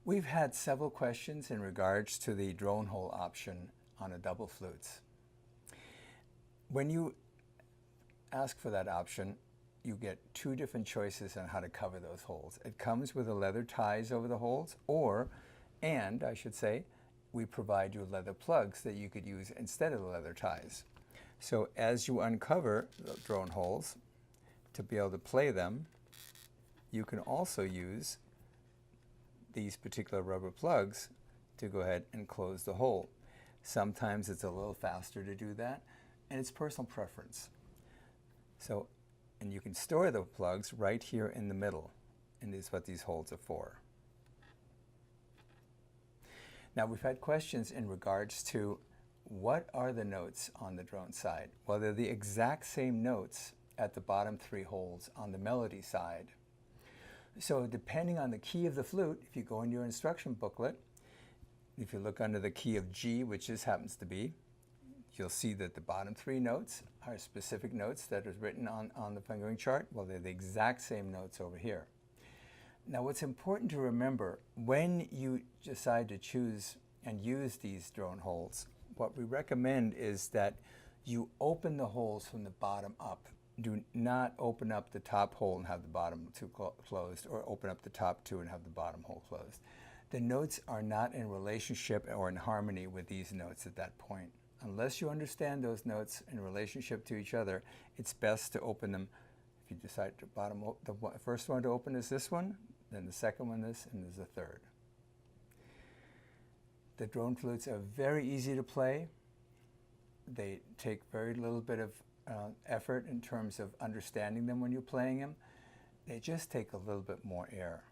We've had several questions in regards to the drone hole option on a double flutes. When you ask for that option, you get two different choices on how to cover those holes. It comes with a leather ties over the holes, and I should say, we provide you leather plugs that you could use instead of the leather ties. So as you uncover the drone holes, to be able to play them, you can also use these particular rubber plugs to go ahead and close the hole. Sometimes it's a little faster to do that, and it's personal preference. So, and you can store the plugs right here in the middle, and this is what these holes are for. Now, we've had questions in regards to what are the notes on the drone side? Well, they're the exact same notes at the bottom three holes on the melody side. So depending on the key of the flute, if you go in your instruction booklet, if you look under the key of G, which this happens to be, you'll see that the bottom three notes are specific notes that is written on the fingering chart. Well, they're the exact same notes over here. Now, what's important to remember when you decide to choose and use these drone holes, what we recommend is that you open the holes from the bottom up. Do not open up the top hole and have the bottom two closed, or open up the top two and have the bottom hole closed. The notes are not in relationship or in harmony with these notes at that point. Unless you understand those notes in relationship to each other, it's best to open them. If you decide to the first one to open is this one, then the second one this, and there's the third. The drone flutes are very easy to play. They take very little bit of effort in terms of understanding them when you're playing them. They just take a little bit more air.